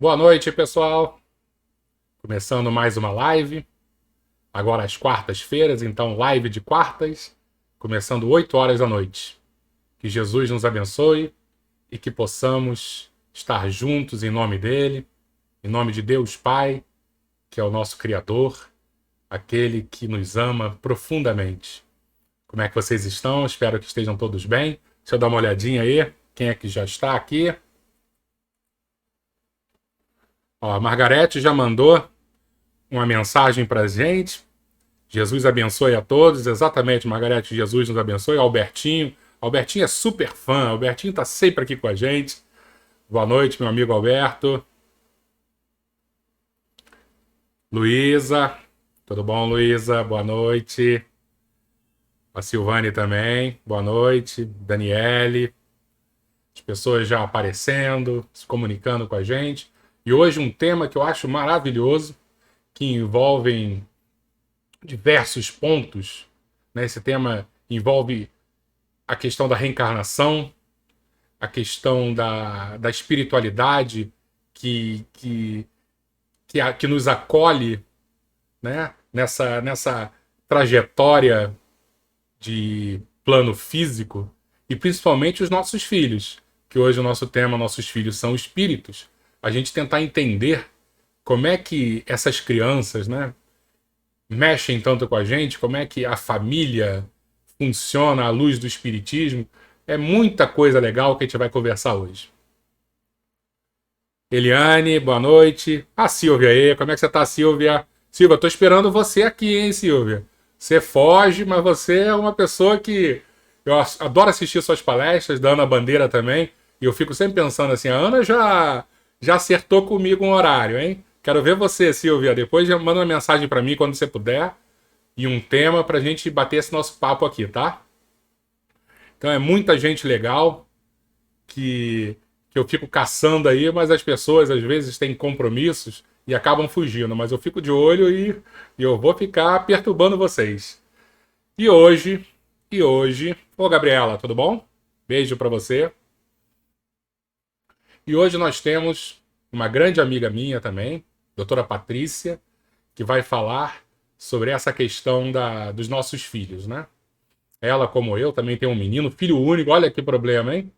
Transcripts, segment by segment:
Boa noite, pessoal. Começando mais uma live. Agora às quartas-feiras, então live de quartas, começando 8 horas da noite. Que Jesus nos abençoe e que possamos estar juntos em nome dele, em nome de Deus Pai, que é o nosso Criador, aquele que nos ama profundamente. Como é que vocês estão? Espero que estejam todos bem. Deixa eu dar uma olhadinha aí. Quem é que já está aqui? Ó, a Margarete já mandou uma mensagem para a gente. Jesus abençoe a todos. Exatamente, Margarete, Jesus nos abençoe. Albertinho. Albertinho é super fã. Albertinho está sempre aqui com a gente. Boa noite, meu amigo Alberto. Luísa. Tudo bom, Luísa? Boa noite. A Silvane também. Boa noite. Daniele. As pessoas já aparecendo, se comunicando com a gente. E hoje um tema que eu acho maravilhoso, que envolve diversos pontos. Né? Esse tema envolve a questão da reencarnação, a questão da espiritualidade que nos acolhe, né? nessa trajetória de plano físico, e principalmente os nossos filhos, que hoje o nosso tema, nossos filhos são espíritos. A gente tentar entender como é que essas crianças, né, mexem tanto com a gente, como é que a família funciona à luz do espiritismo. É muita coisa legal que a gente vai conversar hoje. Eliane, boa noite. A Silvia aí, como é que você tá, Silvia? Silvia, tô esperando você aqui, hein, Silvia? Você foge, mas você é uma pessoa que eu adoro assistir suas palestras, da Ana Bandeira também, e eu fico sempre pensando assim, a Ana já acertou comigo um horário, hein? Quero ver você, Silvia. Depois já manda uma mensagem para mim quando você puder e um tema pra gente bater esse nosso papo aqui, tá? Então é muita gente legal que, que eu fico caçando aí, mas as pessoas às vezes têm compromissos e acabam fugindo. Mas eu fico de olho e eu vou ficar perturbando vocês. E hoje... Ô, Gabriela, tudo bom? Beijo pra você. E hoje nós temos uma grande amiga minha também, doutora Patrícia, que vai falar sobre essa questão dos nossos filhos, né? Ela, como eu, também tem um menino, filho único. Olha que problema, hein?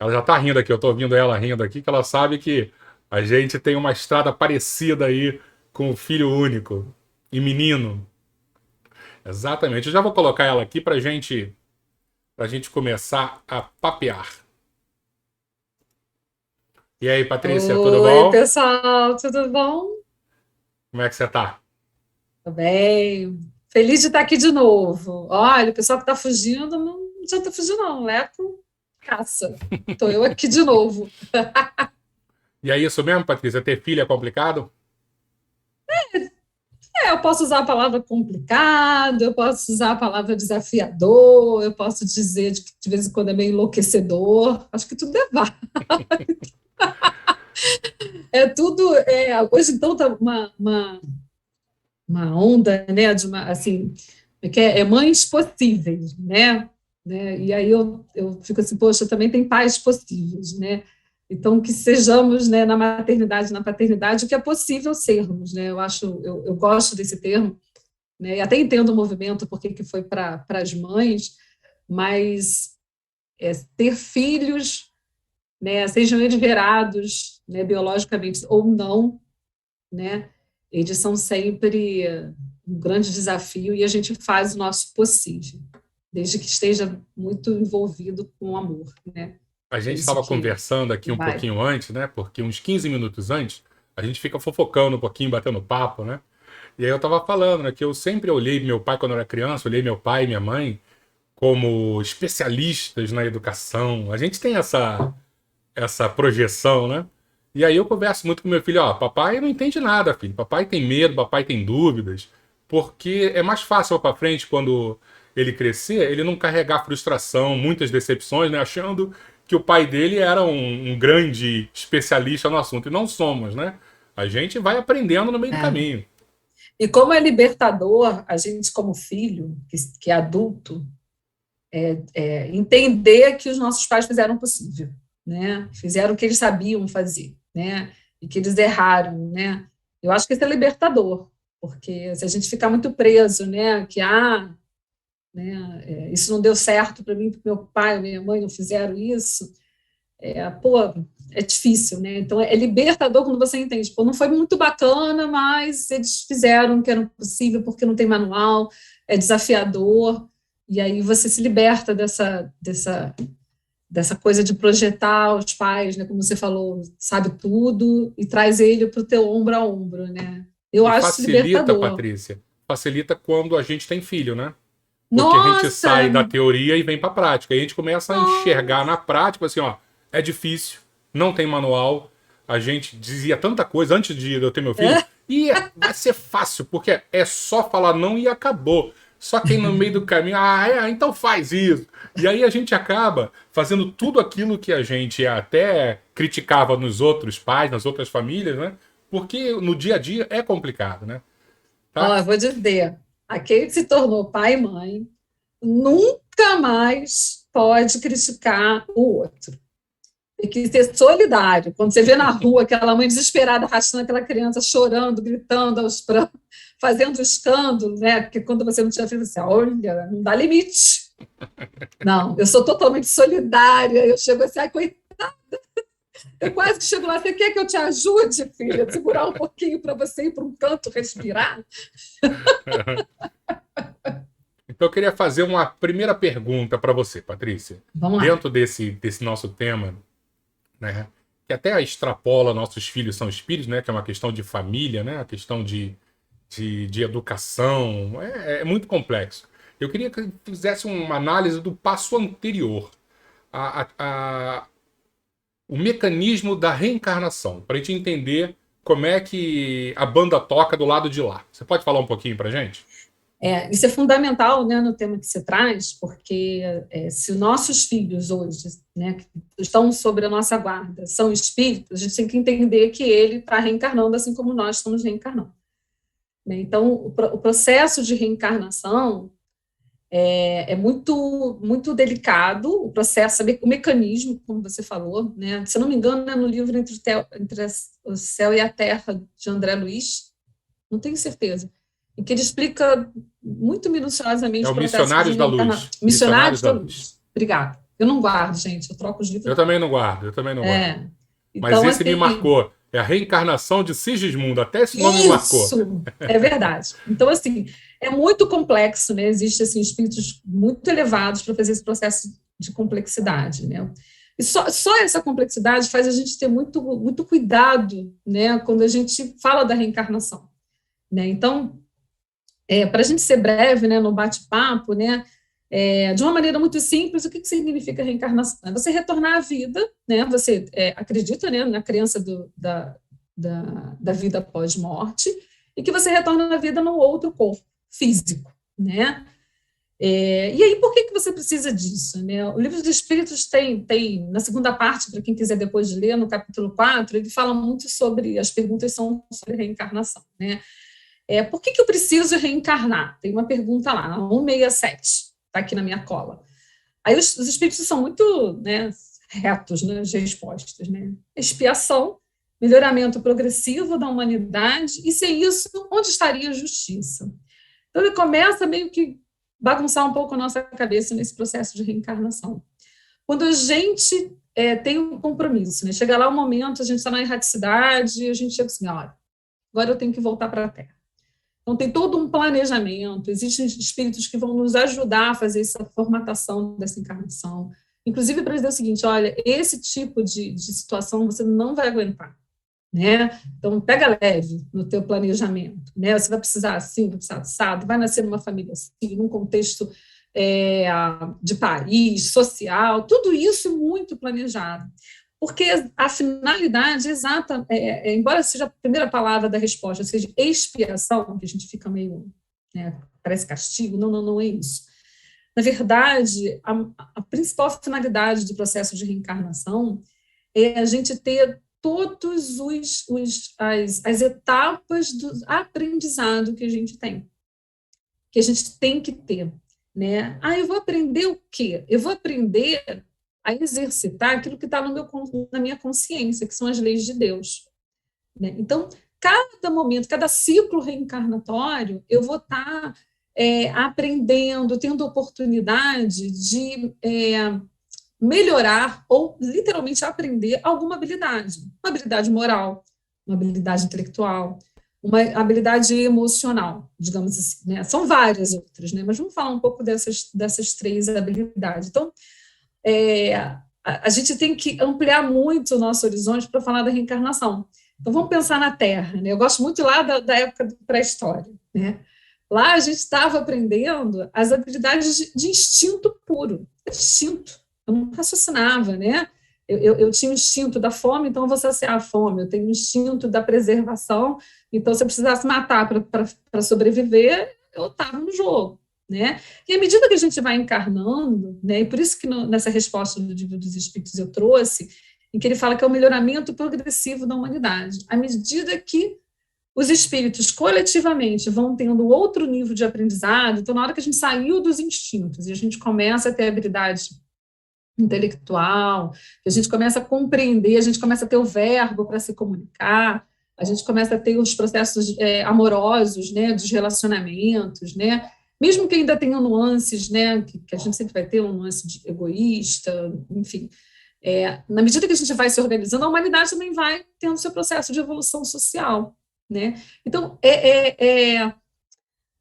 Ela já tá rindo aqui, eu tô ouvindo ela rindo aqui, que ela sabe que a gente tem uma estrada parecida aí com o filho único e menino. Exatamente. Eu já vou colocar ela aqui pra gente começar a papear. E aí, Patrícia, tudo Oi, bom? pessoal, tudo bom? Como é que você tá? Tudo bem? Feliz de estar aqui de novo. Olha, o pessoal que está fugindo não adianta fugir, não. Leco, caça. Estou eu aqui de novo. E é isso mesmo, Patrícia? Ter filho é complicado? Eu posso usar a palavra complicado, eu posso usar a palavra desafiador, eu posso dizer que de vez em quando é meio enlouquecedor. Acho que tudo é válido. É tudo. Hoje, então, está uma onda, né, de uma, assim, mães possíveis, né, e aí eu fico assim, poxa, também tem pais possíveis, né, então que sejamos, né, na maternidade, na paternidade, o que é possível sermos, né, eu gosto desse termo, né, e até entendo o movimento, porque que foi para as mães, mas ter filhos, né, sejam eles gerados, né, biologicamente ou não, né? Eles são sempre um grande desafio e a gente faz o nosso possível, desde que esteja muito envolvido com o amor, né? A É gente isso estava conversando aqui que um vai. pouquinho antes, né? Porque uns 15 minutos antes, a gente fica fofocando um pouquinho, batendo papo, né? E aí eu tava falando, né, que eu sempre olhei meu pai quando eu era criança, olhei meu pai e minha mãe como especialistas na educação. A gente tem essa projeção, né? E aí eu converso muito com meu filho, ó, papai não entende nada, filho. Papai tem medo, papai tem dúvidas, porque é mais fácil para frente quando ele crescer, ele não carregar frustração, muitas decepções, né, achando que o pai dele era um grande especialista no assunto. E não somos, né? A gente vai aprendendo no meio do É. caminho. E como é libertador, a gente, como filho, que é adulto, entender que os nossos pais fizeram o possível, né? Fizeram o que eles sabiam fazer, né? e que eles erraram, né? Eu acho que isso é libertador, porque se a gente ficar muito preso, né, que isso não deu certo para mim, porque meu pai ou minha mãe não fizeram isso, pô, é difícil, né? Então é libertador quando você entende, pô, não foi muito bacana, mas eles fizeram o que era possível porque não tem manual, é desafiador, e aí você se liberta dessa coisa de projetar os pais, né? Como você falou, sabe tudo e traz ele para o teu ombro a ombro, né? Eu E acho isso facilita, libertador. Patrícia, facilita quando a gente tem filho, né? Porque a gente sai Nossa, da teoria e vem para a prática. E a gente começa a enxergar nossa. na prática, assim, ó, é difícil, não tem manual. A gente dizia tanta coisa antes de eu ter meu filho, e vai ser fácil, porque é só falar não e acabou. Só quem no meio do caminho, então faz isso. E aí a gente acaba fazendo tudo aquilo que a gente até criticava nos outros pais, nas outras famílias, né? Porque no dia a dia é complicado, né? Ó, Tá? eu vou dizer, aquele que se tornou pai e mãe nunca mais pode criticar o outro. Tem que ser solidário. Quando você vê na rua aquela mãe desesperada arrastando aquela criança, chorando, gritando aos prantos, fazendo escândalo, né? Porque quando você não tinha filho, você, olha, não dá limite. Não, eu sou totalmente solidária. Eu chego assim, ai, coitada. Eu quase que chego lá, você quer que eu te ajude, filha? Segurar um pouquinho para você ir para um canto respirar? Então eu queria fazer uma primeira pergunta para você, Patrícia. Vamos lá. Dentro desse nosso tema, né, que até extrapola nossos filhos são espíritos, né, que é uma questão de família, né, a questão de educação, é muito complexo. Eu queria que fizesse uma análise do passo anterior, a, a, a, o mecanismo da reencarnação, para a gente entender como é que a banda toca do lado de lá. Você pode falar um pouquinho para gente? Isso é fundamental, né, no tema que você traz, porque se nossos filhos hoje, né, que estão sob a nossa guarda, são espíritos, a gente tem que entender que ele está reencarnando assim como nós estamos reencarnando. Né? Então, o processo de reencarnação é muito, muito delicado, o processo, o mecanismo, como você falou, né? Se eu não me engano, é no livro Entre o Céu e a Terra, de André Luiz, não tenho certeza, em que ele explica muito É minuciosamente o o processo de Missionários da reencarnação. Luz. Missionários Missionários da da Luz. Luz. Obrigada. Eu não guardo, gente, eu troco os livros. Eu também não guardo, eu também não guardo. É. Mas Então, esse me assim, marcou. É a reencarnação de Sigismundo. Até esse nome me marcou. isso é verdade. Então, assim, é muito complexo, né? Existem, assim, espíritos muito elevados para fazer esse processo de complexidade, né? E só essa complexidade faz a gente ter muito, muito cuidado, né? Quando a gente fala da reencarnação, né? Então, para a gente ser breve, né, no bate-papo, né, de uma maneira muito simples, o que significa reencarnação? É você retornar à vida, né, você acredita, né, na crença da vida pós-morte, e que você retorna à vida no outro corpo físico, né? E aí, por que você precisa disso? Né? O Livro dos Espíritos tem, na segunda parte, para quem quiser depois de ler, no capítulo 4, ele fala muito sobre, as perguntas são sobre reencarnação, né? Por que eu preciso reencarnar? Tem uma pergunta lá, 167, está aqui na minha cola. Aí os espíritos são muito, né, retos nas respostas. Né? Expiação, melhoramento progressivo da humanidade, e sem isso, onde estaria a justiça? Então ele começa meio que bagunçar um pouco a nossa cabeça nesse processo de reencarnação. Quando a gente tem um compromisso, né? Chega lá um momento, a gente está na erraticidade, a gente chega assim, olha, agora eu tenho que voltar para a Terra. Então, tem todo um planejamento, existem espíritos que vão nos ajudar a fazer essa formatação dessa encarnação. Inclusive, para dizer o seguinte, olha, esse tipo de situação você não vai aguentar. Né? Então, pega leve no teu planejamento. Né? Você vai precisar assim, vai precisar assado, vai nascer numa família assim, num contexto de país, social, tudo isso muito planejado. Porque a finalidade exata, embora seja a primeira palavra da resposta, seja expiação, que a gente fica meio, né, parece castigo, não é isso. Na verdade, a principal finalidade do processo de reencarnação é a gente ter todas as etapas do aprendizado que a gente tem que ter. Né? Eu vou aprender o quê? Eu vou aprender a exercitar aquilo que está na minha consciência, que são as leis de Deus. né? Então, cada momento, cada ciclo reencarnatório, eu vou estar aprendendo, tendo oportunidade de melhorar ou literalmente aprender alguma habilidade, uma habilidade moral, uma habilidade intelectual, uma habilidade emocional, digamos assim, né? São várias outras, né? Mas vamos falar um pouco dessas 3 habilidades. Então, a gente tem que ampliar muito o nosso horizonte para falar da reencarnação. Então, vamos pensar na Terra, né? Eu gosto muito lá da época da pré-história, né? Lá a gente estava aprendendo as habilidades de instinto puro, instinto. Eu não raciocinava, né? Eu tinha o instinto da fome, então eu vou saciar a fome. Eu tenho o instinto da preservação, então se eu precisasse matar para sobreviver, eu estava no jogo, né? E à medida que a gente vai encarnando, né? E por isso que nessa resposta do Livro dos Espíritos eu trouxe, em que ele fala que é o melhoramento progressivo da humanidade. À medida que os espíritos coletivamente vão tendo outro nível de aprendizado, então na hora que a gente saiu dos instintos e a gente começa a ter habilidade intelectual, que a gente começa a compreender, a gente começa a ter o verbo para se comunicar, a gente começa a ter os processos amorosos, né, dos relacionamentos, né, mesmo que ainda tenham nuances, né, que a gente sempre vai ter uma nuance de egoísta, enfim, na medida que a gente vai se organizando, a humanidade também vai tendo seu processo de evolução social, né, então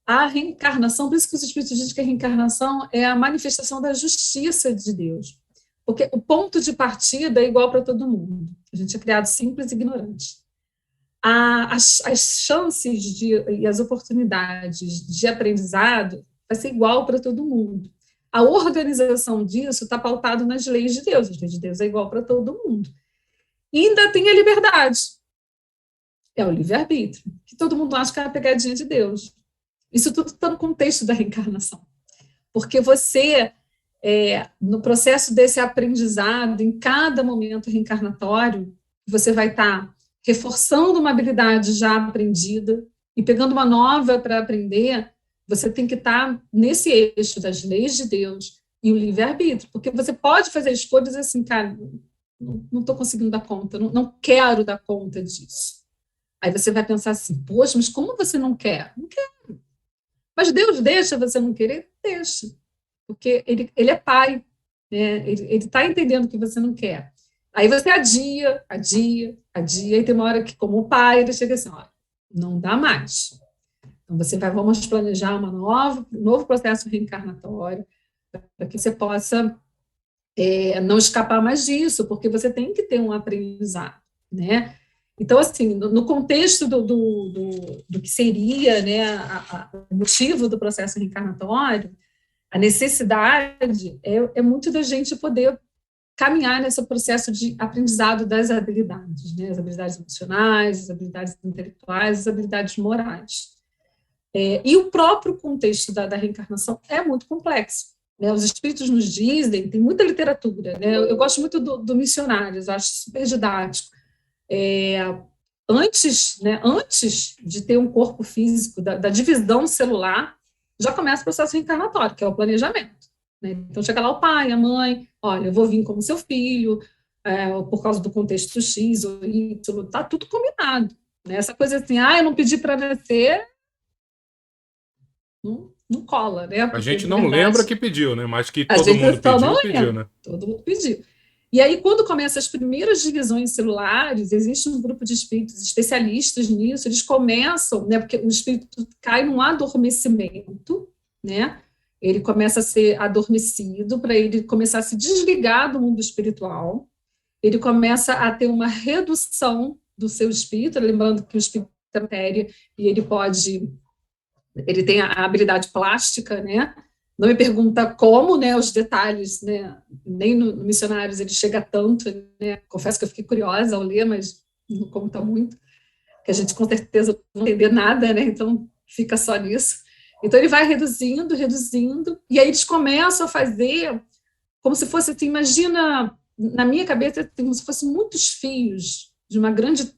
a reencarnação, por isso que os espíritos dizem que a reencarnação é a manifestação da justiça de Deus, porque o ponto de partida é igual para todo mundo. A gente é criado simples e ignorante. As chances e as oportunidades de aprendizado vai ser igual para todo mundo. A organização disso está pautada nas leis de Deus. As leis de Deus é igual para todo mundo. E ainda tem a liberdade. É o livre-arbítrio, que todo mundo acha que é a pegadinha de Deus. Isso tudo está no contexto da reencarnação. Porque você, no processo desse aprendizado, em cada momento reencarnatório, você vai estar reforçando uma habilidade já aprendida e pegando uma nova para aprender, você tem que estar nesse eixo das leis de Deus e o livre-arbítrio, porque você pode fazer escolhas assim, cara, não estou conseguindo dar conta, não quero dar conta disso. Aí você vai pensar assim, poxa, mas como você não quer? Não quero. Mas Deus deixa você não querer? Deixa. Porque ele é pai, né? Ele está entendendo que você não quer. Aí você adia, e tem uma hora que, como pai, ele chega assim, olha, não dá mais. Então, vamos planejar um novo processo reencarnatório para que você possa não escapar mais disso, porque você tem que ter um aprendizado, né? Então, assim, no contexto do que seria, né, o motivo do processo reencarnatório, a necessidade é muito da gente poder caminhar nesse processo de aprendizado das habilidades, né, as habilidades emocionais, as habilidades intelectuais, as habilidades morais. E o próprio contexto da reencarnação é muito complexo, né? Os espíritos nos dizem, tem muita literatura, né? Eu gosto muito do Missionários, acho super didático. Antes de ter um corpo físico, da divisão celular, já começa o processo reencarnatório, que é o planejamento, né? Então, chega lá o pai, a mãe, olha, eu vou vir como seu filho, por causa do contexto X ou Y, está tudo combinado, né? Essa coisa assim, eu não pedi para nascer, não cola, né? A gente não lembra que pediu, né? Mas que todo mundo pediu, né? Todo mundo pediu. E aí, quando começam as primeiras divisões celulares, existe um grupo de espíritos especialistas nisso, eles começam, né, porque o espírito cai num adormecimento, né, ele começa a ser adormecido para ele começar a se desligar do mundo espiritual, ele começa a ter uma redução do seu espírito, lembrando que o espírito é matéria e ele tem a habilidade plástica, né? Não me pergunta como, né, os detalhes, né, nem no Missionários ele chega tanto, né, confesso que eu fiquei curiosa ao ler, mas não conta muito, que a gente com certeza não vai entender nada, né, então fica só nisso. Então ele vai reduzindo, e aí eles começam a fazer como se fosse, assim, imagina, na minha cabeça, como se fossem muitos fios de uma grande,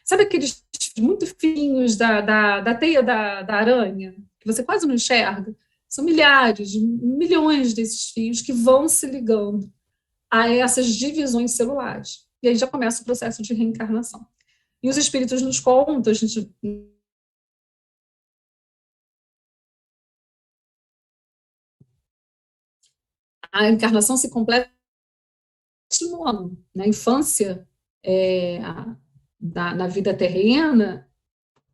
sabe aqueles muito fininhos da teia da aranha, que você quase não enxerga? São milhares, milhões desses fios que vão se ligando a essas divisões celulares. E aí já começa o processo de reencarnação. e os espíritos nos contam, a gente... A encarnação se completa no ano. Na infância, na vida terrena,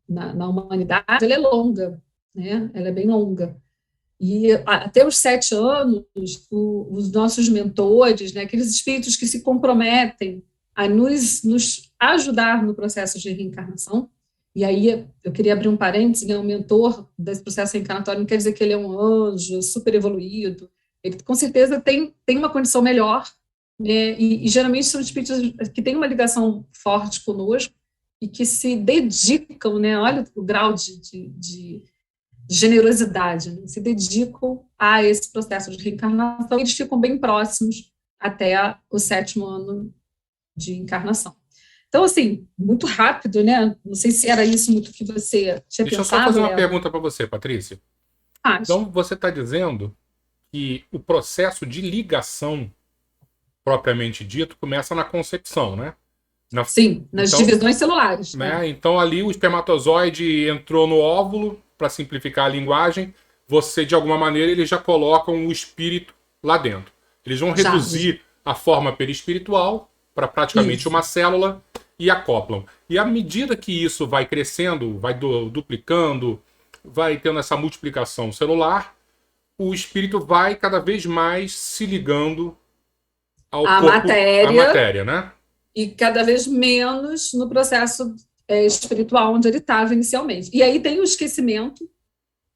na humanidade, ela é longa, né? Ela é bem longa. E até os 7 anos, os nossos mentores, né, aqueles espíritos que se comprometem a nos ajudar no processo de reencarnação, e aí eu queria abrir um parênteses, né, o mentor desse processo reencarnatório não quer dizer que ele é um anjo super evoluído, ele com certeza tem uma condição melhor, né, e geralmente são espíritos que têm uma ligação forte conosco e que se dedicam, né, olha o grau de generosidade, né? Se dedicam a esse processo de reencarnação, eles ficam bem próximos até o 7º ano de encarnação. Então, assim, muito rápido, né? Não sei se era isso muito que você tinha Deixa eu pensado. só fazer uma pergunta para você, Patrícia. Acho. Então, você está dizendo que o processo de ligação, propriamente dito, começa na concepção, né? Sim, nas divisões celulares. Né? Então, ali o espermatozoide entrou no óvulo, para simplificar a linguagem, você, de alguma maneira, eles já colocam o espírito lá dentro. Eles vão reduzir a forma perispiritual para praticamente uma célula e acoplam. E à medida que isso vai crescendo, vai duplicando, vai tendo essa multiplicação celular, o espírito vai cada vez mais se ligando ao corpo, à matéria, né? E cada vez menos no processo espiritual onde ele estava inicialmente. E aí tem o esquecimento,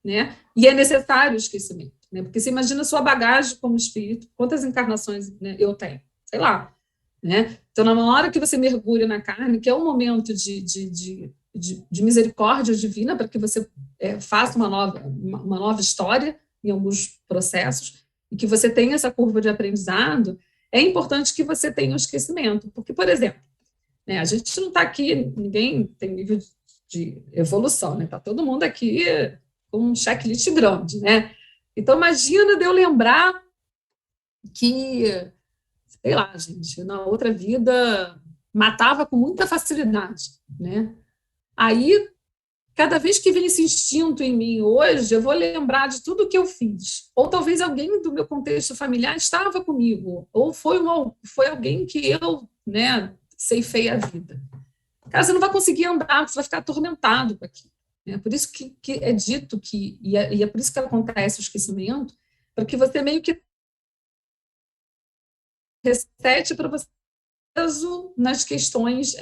né? E é necessário o esquecimento, né? Porque você imagina a sua bagagem como espírito, quantas encarnações, né, eu tenho? Sei lá, né? Então, na hora que você mergulha na carne, que é um momento de misericórdia divina para que você faça uma nova história em alguns processos, e que você tenha essa curva de aprendizado, é importante que você tenha o esquecimento. Porque, por exemplo, né, a gente não está aqui, ninguém tem nível de evolução, né? Está todo mundo aqui com um checklist grande, né? Então, imagina de eu lembrar que, sei lá, gente, na outra vida matava com muita facilidade, né? Aí, cada vez que vem esse instinto em mim hoje, eu vou lembrar de tudo que eu fiz. Ou talvez alguém do meu contexto familiar estava comigo, ou foi alguém que eu, né, ceifei a vida. Cara, você não vai conseguir andar, você vai ficar atormentado com aquilo. É por isso que é dito que, e é por isso que acontece o esquecimento, para que você meio que resete para você nas questões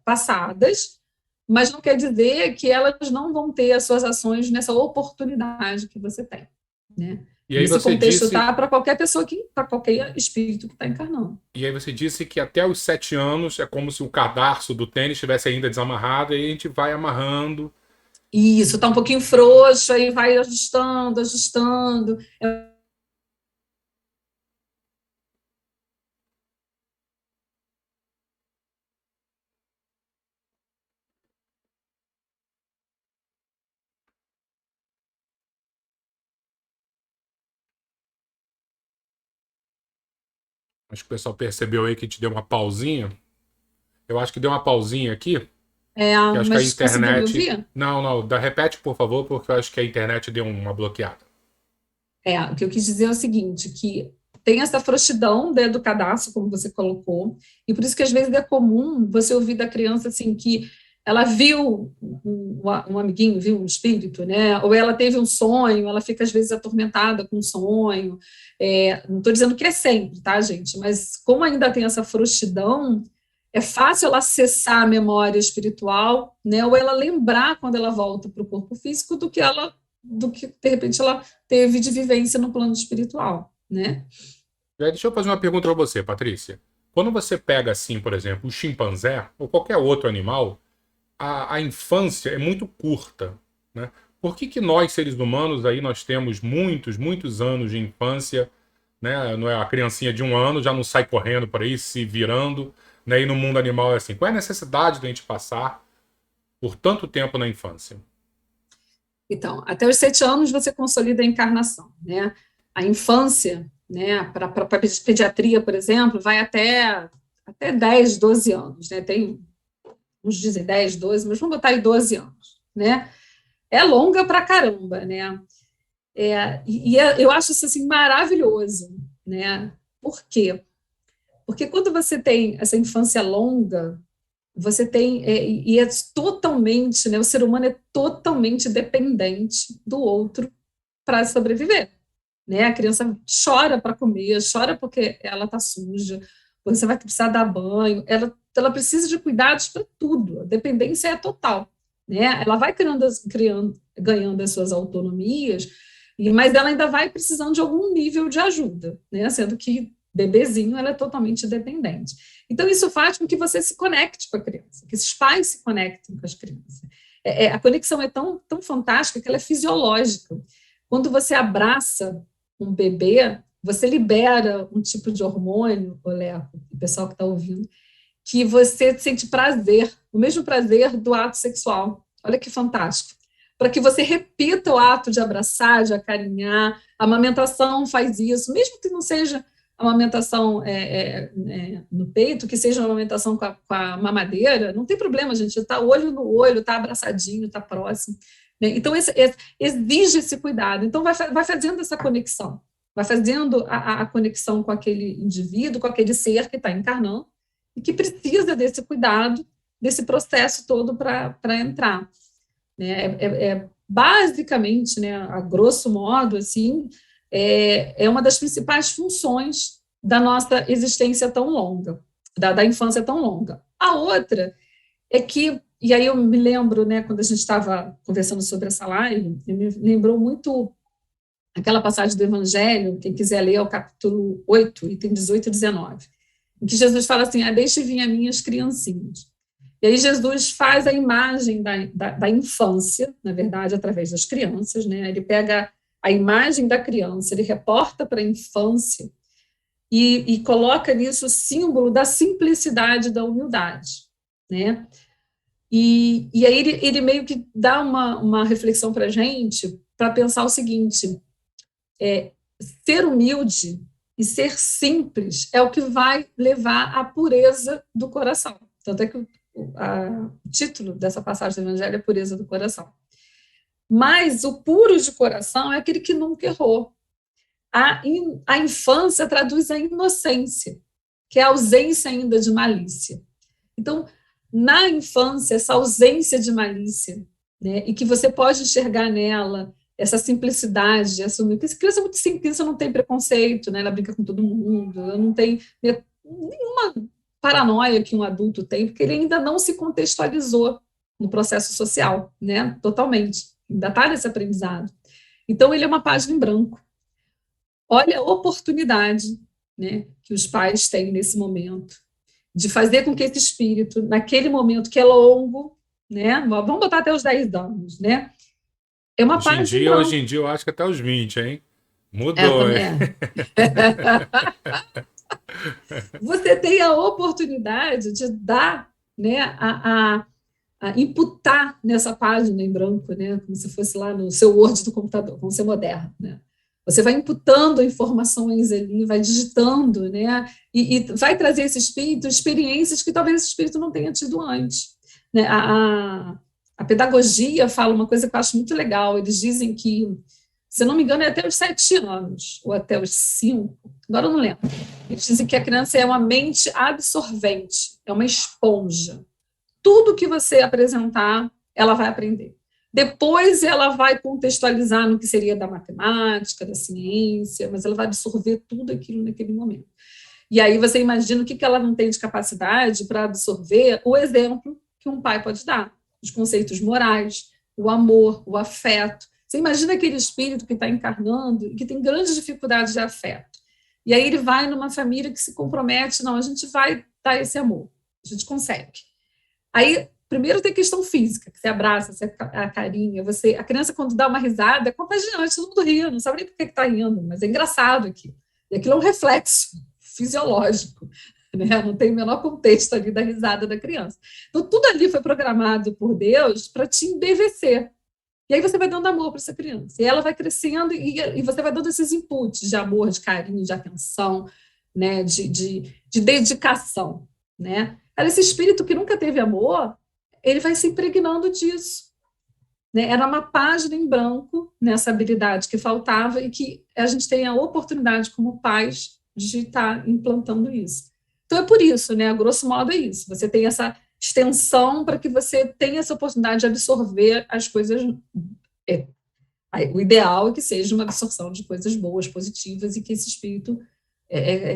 passadas, mas não quer dizer que elas não vão ter as suas ações nessa oportunidade que você tem, né? E aí esse você contexto disse... está para qualquer pessoa, para qualquer espírito que está encarnando. E aí você disse que até os 7 anos é como se o cadarço do tênis estivesse ainda desamarrado, e a gente vai amarrando. Isso, está um pouquinho frouxo, aí vai ajustando. Acho que o pessoal percebeu aí que a gente deu uma pausinha. Eu acho que deu uma pausinha aqui. Que acho mas que a internet... conseguiu me ouvir? Não, repete, por favor, porque eu acho que a internet deu uma bloqueada. O que eu quis dizer é o seguinte, que tem essa frouxidão, né, do cadastro, como você colocou, e por isso que às vezes é comum você ouvir da criança assim, que ela viu um amiguinho, viu um espírito, né, ou ela teve um sonho, ela fica às vezes atormentada com um sonho, não estou dizendo que é sempre, tá, gente, mas como ainda tem essa frouxidão, é fácil ela acessar a memória espiritual, né, ou ela lembrar quando ela volta para o corpo físico do que de repente ela teve de vivência no plano espiritual, né? Deixa eu fazer uma pergunta para você, Patrícia. Quando você pega assim, por exemplo, o chimpanzé ou qualquer outro animal, a infância é muito curta, né? Por que nós, seres humanos, aí nós temos muitos anos de infância, né? Não é a criancinha de 1 ano já não sai correndo por aí, se virando, né? E no mundo animal é assim. Qual é a necessidade de a gente passar por tanto tempo na infância? Então, até os 7 anos você consolida a encarnação, né? A infância, né, para a pediatria, por exemplo, vai até 10, 12 anos, né? Tem uns dizem 10, 12, mas vamos botar aí 12 anos, né? É longa pra caramba, né? Eu acho isso assim maravilhoso, né? Por quê? Porque quando você tem essa infância longa, você tem e é totalmente, né? O ser humano é totalmente dependente do outro para sobreviver, né? A criança chora para comer, chora porque ela está suja, você vai precisar dar banho, ela precisa de cuidados para tudo, a dependência é total, né? Ela vai ganhando as suas autonomias, mas ela ainda vai precisando de algum nível de ajuda, né? Sendo que bebezinho ela é totalmente dependente. Então, isso faz com que você se conecte com a criança, que esses pais se conectem com as crianças. A conexão é tão, tão fantástica que ela é fisiológica. Quando você abraça um bebê, você libera um tipo de hormônio, Leco, o pessoal que está ouvindo, que você sente prazer, o mesmo prazer do ato sexual. Olha que fantástico. Para que você repita o ato de abraçar, de acarinhar. A amamentação faz isso, mesmo que não seja amamentação no peito, que seja uma amamentação com a mamadeira, não tem problema, gente, está olho no olho, está abraçadinho, está próximo. Né? Então, exige esse cuidado. Então, vai fazendo essa conexão, vai fazendo a conexão com aquele indivíduo, com aquele ser que está encarnando e que precisa desse cuidado, desse processo todo para entrar. Né? Basicamente, né, a grosso modo, assim, é uma das principais funções da nossa existência tão longa, da infância tão longa. A outra é que, e aí eu me lembro, né, quando a gente estava conversando sobre essa live, me lembrou muito aquela passagem do Evangelho, quem quiser ler, é o capítulo 8, item 18 e 19, em que Jesus fala assim, deixe vir a minhas criancinhas. E aí Jesus faz a imagem da infância, na verdade, através das crianças, né? Ele pega a imagem da criança, ele reporta para a infância e coloca nisso o símbolo da simplicidade, da humildade, né? E aí ele meio que dá uma reflexão para a gente, para pensar o seguinte, ser humilde e ser simples é o que vai levar à pureza do coração. Tanto é que o título dessa passagem do Evangelho é Pureza do Coração. Mas o puro de coração é aquele que nunca errou. A infância traduz a inocência, que é a ausência ainda de malícia. Então, na infância, essa ausência de malícia, né, e que você pode enxergar nela essa simplicidade, essa criança é muito simples, não tem preconceito, né, ela brinca com todo mundo, ela não tem nenhuma paranoia que um adulto tem, porque ele ainda não se contextualizou no processo social, né, totalmente, ainda está nesse aprendizado. Então, ele é uma página em branco. Olha a oportunidade, né, que os pais têm nesse momento, de fazer com que esse espírito, naquele momento que é longo, né, vamos botar até os 10 anos, né, é uma página em branco. Hoje em dia, eu acho que até os 20, hein? Mudou, hein? Você tem a oportunidade de dar, né, a imputar nessa página em branco, né, como se fosse lá no seu Word do computador, vamos ser moderno, né? Você vai imputando informações ali, vai digitando, né, e vai trazer esse espírito experiências que talvez esse espírito não tenha tido antes. Né? A pedagogia fala uma coisa que eu acho muito legal, eles dizem que, se eu não me engano, é até os 7 anos, ou até os 5, agora eu não lembro. Eles dizem que a criança é uma mente absorvente, é uma esponja. Tudo que você apresentar, ela vai aprender. Depois ela vai contextualizar no que seria da matemática, da ciência, mas ela vai absorver tudo aquilo naquele momento. E aí você imagina o que ela não tem de capacidade para absorver o exemplo que um pai pode dar, os conceitos morais, o amor, o afeto. Você imagina aquele espírito que está encarnando e que tem grandes dificuldades de afeto. E aí ele vai numa família que se compromete, não, a gente vai dar esse amor, a gente consegue. Aí, primeiro tem questão física, que você abraça, você carinha, a criança quando dá uma risada é contagiante, todo mundo ri, não sabe nem por que está rindo, mas é engraçado aquilo. E aquilo é um reflexo fisiológico, né? Não tem o menor contexto ali da risada da criança. Então, tudo ali foi programado por Deus para te embevecer. E aí você vai dando amor para essa criança. E ela vai crescendo e você vai dando esses inputs de amor, de carinho, de atenção, né? de dedicação, né? Esse espírito que nunca teve amor, ele vai se impregnando disso. Né? Era uma página em branco nessa habilidade que faltava e que a gente tem a oportunidade, como pais, de estar implantando isso. Então, é por isso, né? A grosso modo é isso. Você tem essa extensão para que você tenha essa oportunidade de absorver as coisas. O ideal é que seja uma absorção de coisas boas, positivas, e que esse espírito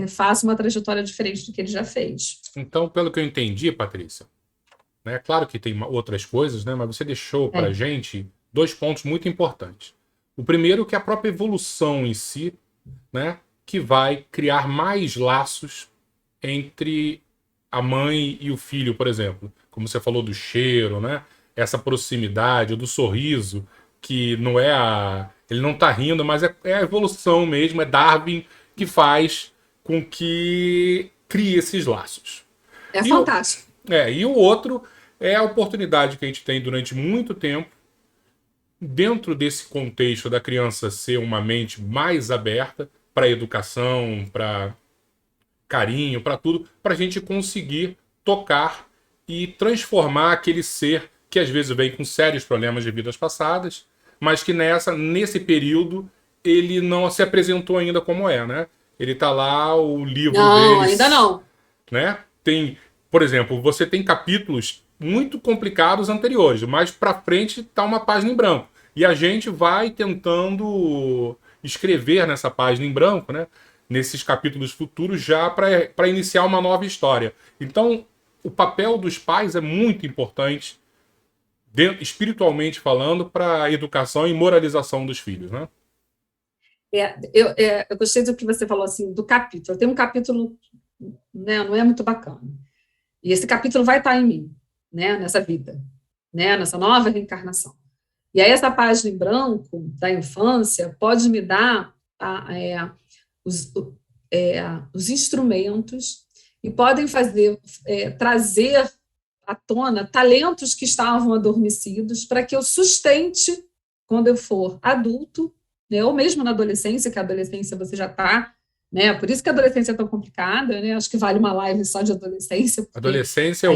faça uma trajetória diferente do que ele já fez. Então, pelo que eu entendi, Patrícia, né, claro que tem outras coisas, né, mas você deixou para a gente 2 pontos muito importantes. O primeiro, que é a própria evolução em si, né, que vai criar mais laços entre a mãe e o filho, por exemplo. Como você falou do cheiro, né, essa proximidade, do sorriso, que não é ele não está rindo, mas é a evolução mesmo, é Darwin que faz com que crie esses laços. É fantástico. E o outro é a oportunidade que a gente tem durante muito tempo, dentro desse contexto da criança ser uma mente mais aberta para educação, para carinho, para tudo, para a gente conseguir tocar e transformar aquele ser que às vezes vem com sérios problemas de vidas passadas, mas que nesse período ele não se apresentou ainda como né? Ele tá lá, o livro não, deles... ainda não. Né? Tem, por exemplo, você tem capítulos muito complicados anteriores, mas para frente tá uma página em branco. E a gente vai tentando escrever nessa página em branco, né? Nesses capítulos futuros, já para iniciar uma nova história. Então, o papel dos pais é muito importante, espiritualmente falando, para a educação e moralização dos filhos, né? Eu gostei do que você falou, assim, do capítulo. Tem um capítulo, né, não é muito bacana. E esse capítulo vai estar em mim, né, nessa vida, né, nessa nova reencarnação. E aí essa página em branco da infância pode me dar os instrumentos e podem trazer à tona talentos que estavam adormecidos para que eu sustente quando eu for adulto, né, ou mesmo na adolescência, que a adolescência você já está, né, por isso que a adolescência é tão complicada, né, acho que vale uma live só de adolescência. Adolescência,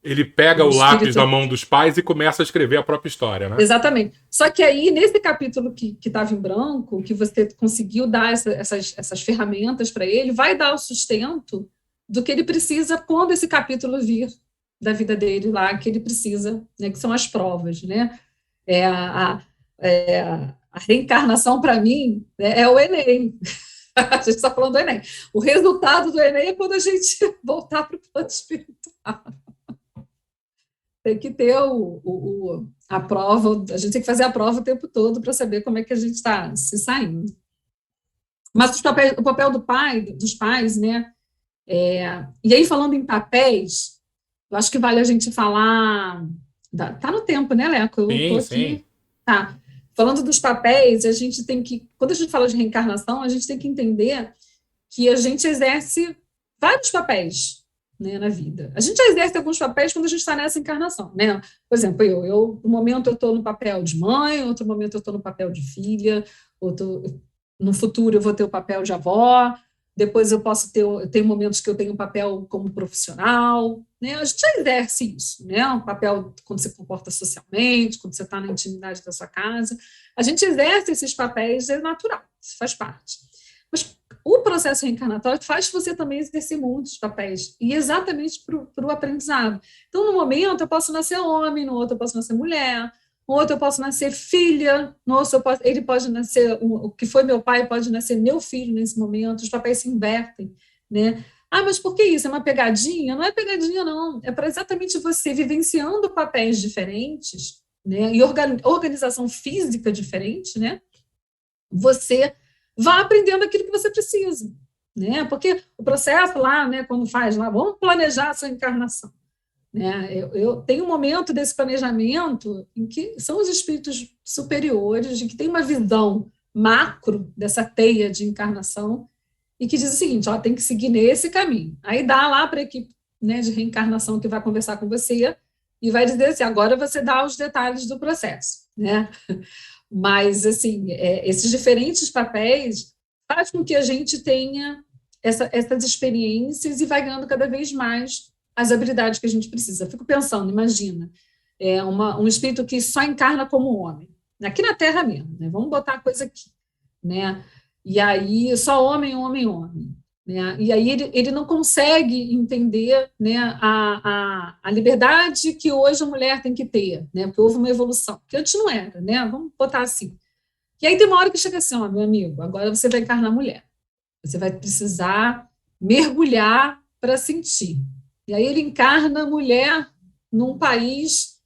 ele pega o lápis da mão dos pais e começa a escrever a própria história, né? Exatamente. Só que aí, nesse capítulo que estava em branco, que você conseguiu dar essas ferramentas para ele, vai dar o sustento do que ele precisa quando esse capítulo vir da vida dele lá, que ele precisa, né, que são as provas, né? A reencarnação, para mim, é o Enem. A gente está falando do Enem. O resultado do Enem é quando a gente voltar para o plano espiritual. Tem que ter a prova, a gente tem que fazer a prova o tempo todo para saber como é que a gente está se saindo. Mas o papel dos pais, né? E aí, falando em papéis, eu acho que vale a gente falar. Tá no tempo, né, Leco? Eu estou aqui. Sim. Tá. Falando dos papéis, a gente tem que. Quando a gente fala de reencarnação, a gente tem que entender que a gente exerce vários papéis, né, na vida. A gente já exerce alguns papéis quando a gente está nessa encarnação, né? Por exemplo, no momento eu estou no papel de mãe, outro momento eu estou no papel de filha, no futuro eu vou ter o papel de avó, depois eu tenho momentos que eu tenho um papel como profissional, né? A gente já exerce isso, né? Um papel quando você se comporta socialmente, quando você está na intimidade da sua casa. A gente exerce esses papéis, é natural, isso faz parte. Mas o processo reencarnatório faz você também exercer muitos papéis, e exatamente para o aprendizado. Então, no momento, eu posso nascer homem, no outro eu posso nascer mulher, no outro eu posso nascer filha, no outro ele pode nascer, o que foi meu pai pode nascer meu filho nesse momento, os papéis se invertem, né? Ah, mas por que isso? É uma pegadinha? Não é pegadinha, não. É para exatamente você vivenciando papéis diferentes, né? E organização física diferente, né? Você vá aprendendo aquilo que você precisa, né? Porque o processo lá, né, quando faz lá, vamos planejar a sua encarnação, né? Eu tenho um momento desse planejamento em que são os espíritos superiores, de que tem uma visão macro dessa teia de encarnação e que diz o seguinte, ó, tem que seguir nesse caminho. Aí dá lá para a equipe, né, de reencarnação que vai conversar com você e vai dizer assim, agora você dá os detalhes do processo, né? Mas, assim, esses diferentes papéis faz com que a gente tenha essas experiências e vai ganhando cada vez mais as habilidades que a gente precisa. Eu fico pensando, imagina, um espírito que só encarna como homem, aqui na Terra mesmo, né? Vamos botar a coisa aqui, né? E aí, só homem, homem, homem. Né? E aí ele não consegue entender, né, a liberdade que hoje a mulher tem que ter, né? Porque houve uma evolução, que antes não era, né? Vamos botar assim. E aí tem uma hora que chega assim, ó, meu amigo, agora você vai encarnar mulher. Você vai precisar mergulhar para sentir. E aí ele encarna mulher num país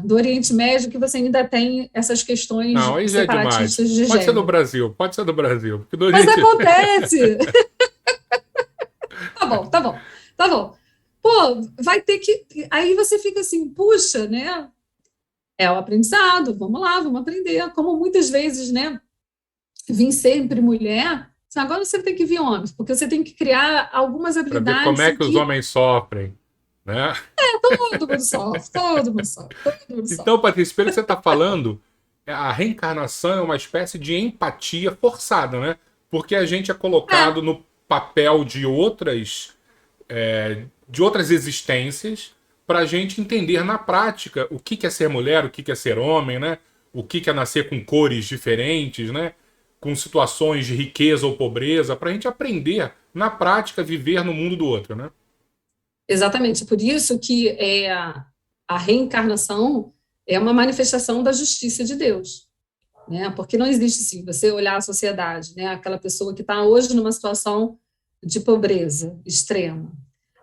do Oriente Médio que você ainda tem essas Não, questões aí já é demais. separatistas de Pode ser do gênero. Brasil, pode ser do Brasil. Porque do Mas Oriente... acontece! Tá bom, tá bom, tá bom. Pô, vai ter que. Aí você fica assim, puxa, né? É o aprendizado, vamos lá, vamos aprender. Como muitas vezes, né? Vim sempre mulher, agora você tem que vir homem, porque você tem que criar algumas Para ver como habilidades é em que os que homens sofrem, né? todo mundo sofre, todo mundo sofre, todo mundo sofre. Então, Patrícia, pelo que você está falando, a reencarnação é uma espécie de empatia forçada, né? Porque a gente é colocado É, no papel de outras existências para a gente entender na prática o que é ser mulher, o que é ser homem, né? O que é nascer com cores diferentes, né? Com situações de riqueza ou pobreza, para a gente aprender na prática a viver no mundo do outro, né? exatamente, por isso que a reencarnação é uma manifestação da justiça de Deus. Né? Porque não existe assim, você olhar a sociedade, né? Aquela pessoa que está hoje numa situação de pobreza extrema.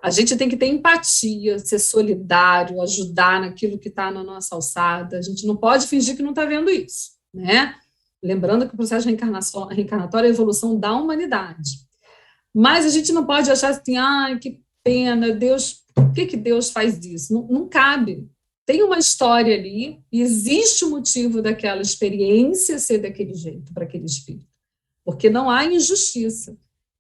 A gente tem que ter empatia, ser solidário, ajudar naquilo que está na nossa alçada. A gente não pode fingir que não está vendo isso, né? Lembrando que o processo de reencarnatório é a evolução da humanidade. Mas a gente não pode achar assim, ai, que pena, Deus, por que Deus faz isso? Não, não cabe. Tem uma história ali, e existe o motivo daquela experiência ser daquele jeito para aquele espírito, porque não há injustiça,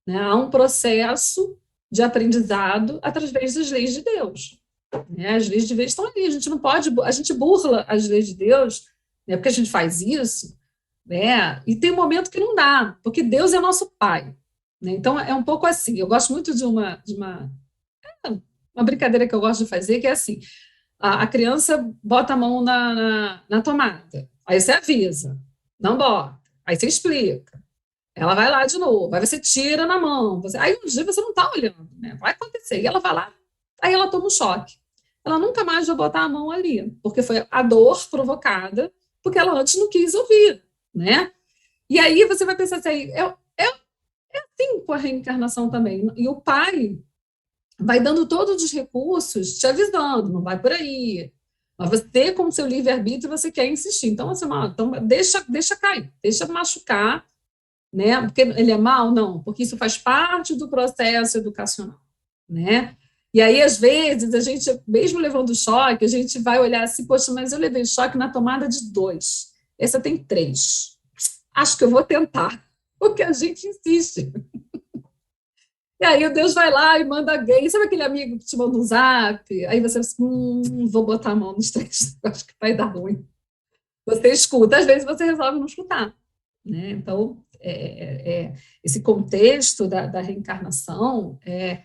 né? Há um processo de aprendizado através das leis de Deus, né? As leis de Deus estão ali, a gente não pode, a gente burla as leis de Deus, né? Porque a gente faz isso, né? E tem um momento que não dá, porque Deus é nosso Pai, né? Então é um pouco assim. Eu gosto muito de uma brincadeira que eu gosto de fazer, que é assim: a criança bota a mão na tomada, aí você avisa, não bota, aí você explica, ela vai lá de novo, aí você tira na mão, aí um dia você não está olhando, né? Vai acontecer, e ela vai lá, aí ela toma um choque. Ela nunca mais vai botar a mão ali, porque foi a dor provocada, porque ela antes não quis ouvir, né? E aí você vai pensar assim, é assim com a reencarnação também. E o pai vai dando todos os recursos, te avisando, não vai por aí. Mas você, com o seu livre-arbítrio, você quer insistir. Então, assim, então deixa cair, deixa machucar, né? Porque ele é mal? Não, porque isso faz parte do processo educacional, né? E aí, às vezes, a gente, mesmo levando choque, a gente vai olhar assim, poxa, mas eu levei choque na tomada de 2. Essa tem 3. Acho que eu vou tentar, porque a gente insiste. E aí o Deus vai lá e manda alguém. Sabe aquele amigo que te manda um zap? Aí você diz, vou botar a mão nos três, acho que vai dar ruim. Você escuta, às vezes você resolve não escutar. Né? Então, esse contexto da reencarnação é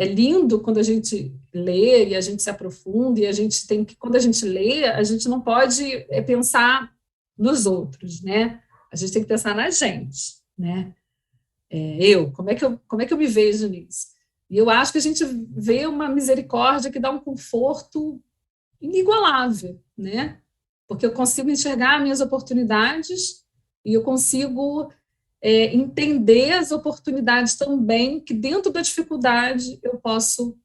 lindo quando a gente lê e a gente se aprofunda, e a gente tem que, quando a gente lê, a gente não pode pensar nos outros, né? A gente tem que pensar na gente, né? Como é que eu me vejo nisso? E eu acho que a gente vê uma misericórdia que dá um conforto inigualável, né? Porque eu consigo enxergar minhas oportunidades e eu consigo entender as oportunidades também, que dentro da dificuldade eu posso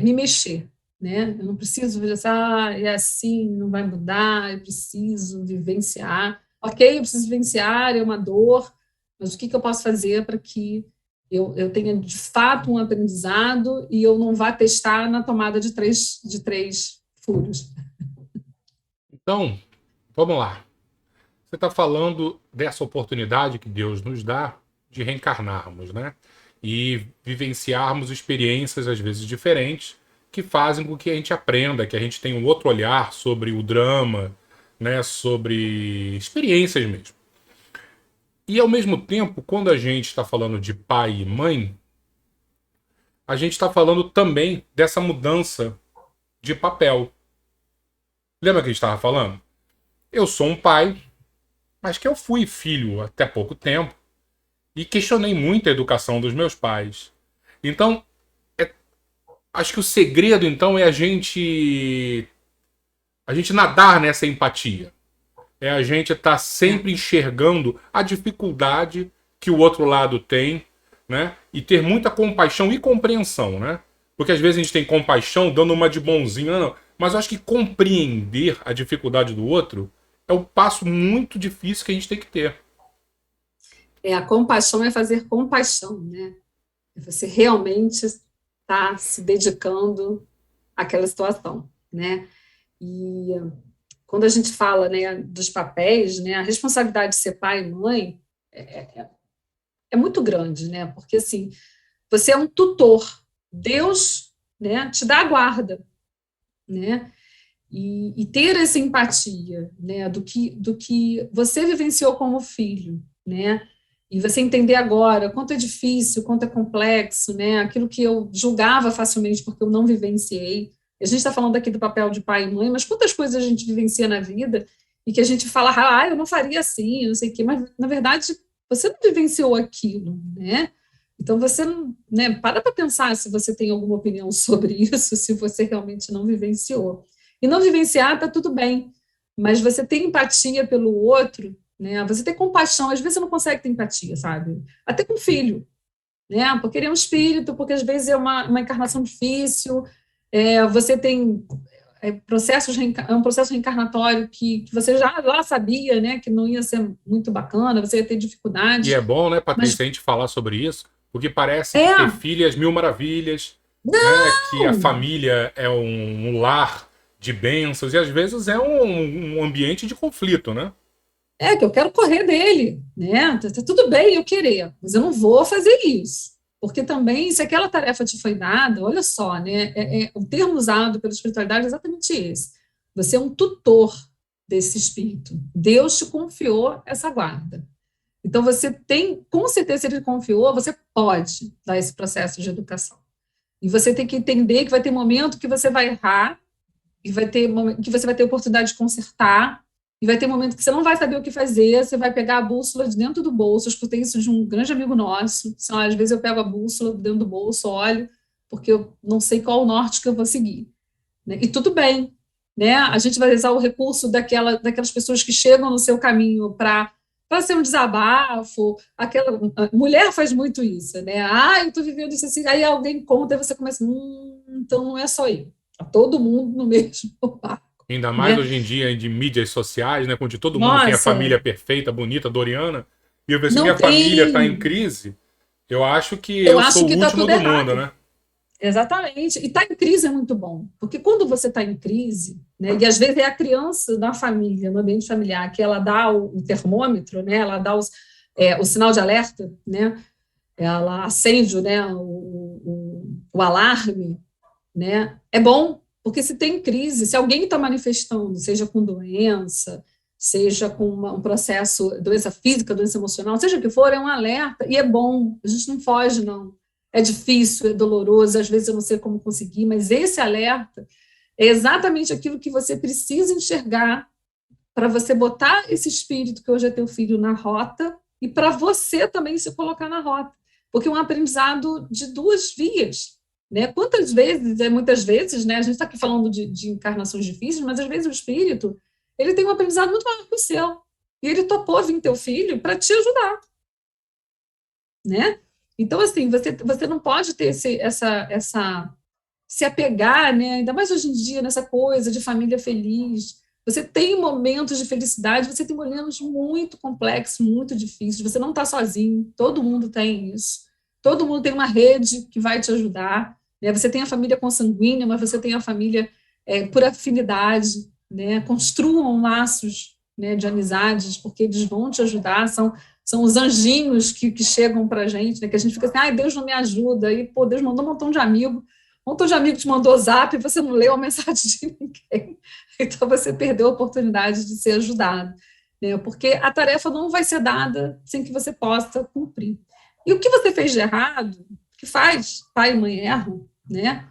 me mexer, né? Eu não preciso ver assim, é assim, não vai mudar, eu preciso vivenciar. Ok, eu preciso vivenciar, é uma dor, mas o que eu posso fazer para que eu tenha de fato um aprendizado e eu não vá testar na tomada de três furos? Então, vamos lá. Você está falando dessa oportunidade que Deus nos dá de reencarnarmos, né? E vivenciarmos experiências, às vezes, diferentes, que fazem com que a gente aprenda, que a gente tenha um outro olhar sobre o drama, né? Sobre experiências mesmo. E, ao mesmo tempo, quando a gente está falando de pai e mãe, a gente está falando também dessa mudança de papel. Lembra que a gente estava falando? Eu sou um pai, mas que eu fui filho até pouco tempo e questionei muito a educação dos meus pais. Então, acho que o segredo, então, é a gente nadar nessa empatia. É a gente estar sempre enxergando a dificuldade que o outro lado tem, né? E ter muita compaixão e compreensão, né? Porque às vezes a gente tem compaixão dando uma de bonzinho, não. Mas eu acho que compreender a dificuldade do outro é um passo muito difícil que a gente tem que ter. A compaixão é fazer compaixão, né? É você realmente estar se dedicando àquela situação, né? E quando a gente fala, né, dos papéis, né, a responsabilidade de ser pai e mãe é muito grande, né? Porque assim, você é um tutor, Deus, né, te dá a guarda, né? E ter essa empatia, né, do que você vivenciou como filho, né? E você entender agora quanto é difícil, quanto é complexo, né? Aquilo que eu julgava facilmente porque eu não vivenciei. A gente está falando aqui do papel de pai e mãe, mas quantas coisas a gente vivencia na vida e que a gente fala, eu não faria assim, não sei o quê, mas na verdade você não vivenciou aquilo, né? Então você, né, para pensar se você tem alguma opinião sobre isso, se você realmente não vivenciou. E não vivenciar está tudo bem, mas você ter empatia pelo outro, né? Você ter compaixão, às vezes você não consegue ter empatia, sabe? Até com filho, né? Porque ele é um espírito, porque às vezes é uma encarnação difícil, você tem é um processo reencarnatório que você já lá sabia, né, que não ia ser muito bacana, você ia ter E é dificuldades, bom, né, mas Patrícia, a gente falar sobre isso, porque parece que ter é, filho é as mil maravilhas, né? Que a não, família é um lar de bênçãos e às vezes é um ambiente de conflito, né? que eu quero correr dele, né? Tá tudo bem eu querer, mas eu não vou fazer isso. Porque também, se aquela tarefa te foi dada, olha só, né? O termo usado pela espiritualidade é exatamente esse. Você é um tutor desse espírito. Deus te confiou essa guarda. Então, você tem, com certeza, se ele confiou, você pode dar esse processo de educação. E você tem que entender que vai ter momento que você vai errar, e vai ter momento que você vai ter oportunidade de consertar, e vai ter momento que você não vai saber o que fazer, você vai pegar a bússola de dentro do bolso. Eu escutei isso de um grande amigo nosso. Assim, às vezes eu pego a bússola dentro do bolso, olho, porque eu não sei qual o norte que eu vou seguir. Né? E tudo bem, né? A gente vai usar o recurso daquelas pessoas que chegam no seu caminho para ser um desabafo. Aquela mulher faz muito isso, né? Eu estou vivendo isso assim. Aí alguém conta e você começa, então não é só eu. Tá todo mundo no mesmo barco, Ainda mais né? hoje em dia de mídias sociais, né? Onde todo mundo tem a Nossa, família perfeita, bonita, Doriana. E eu vejo, se não minha família está em tem. crise, eu acho que Eu eu acho sou que o está último tudo do mundo, errado. né? Exatamente. E estar em crise é muito bom, porque quando você está em crise, né, e às vezes é a criança da família, no ambiente familiar, que ela dá o termômetro, né, ela dá o sinal de alerta, né, ela acende, né, o alarme, né, é bom, porque se tem crise, se alguém está manifestando, seja com doença, seja com um processo, doença física, doença emocional, seja o que for, é um alerta, e é bom, a gente não foge, não. É difícil, é doloroso, às vezes eu não sei como conseguir, mas esse alerta é exatamente aquilo que você precisa enxergar para você botar esse espírito que hoje é teu filho na rota e para você também se colocar na rota. Porque é um aprendizado de duas vias. Né? Quantas vezes, muitas vezes, né, a gente está aqui falando de encarnações difíceis, mas às vezes o espírito ele tem um aprendizado muito maior que o seu. E ele topou vir teu filho para te ajudar. Né? Então, assim, você não pode ter se apegar, né? Ainda mais hoje em dia, nessa coisa de família feliz. Você tem momentos de felicidade, você tem momentos muito complexos, muito difíceis, você não está sozinho, todo mundo tem isso. Todo mundo tem uma rede que vai te ajudar. Né? Você tem a família consanguínea, mas você tem a família por afinidade. Né? Construam laços, né, de amizades, porque eles vão te ajudar, são os anjinhos que chegam para a gente, né, que a gente fica assim, Deus não me ajuda, e, pô, Deus mandou um montão de amigos te mandou zap e você não leu a mensagem de ninguém, então você perdeu a oportunidade de ser ajudado, né, porque a tarefa não vai ser dada sem que você possa cumprir. E o que você fez de errado, que faz, pai e mãe erram, né?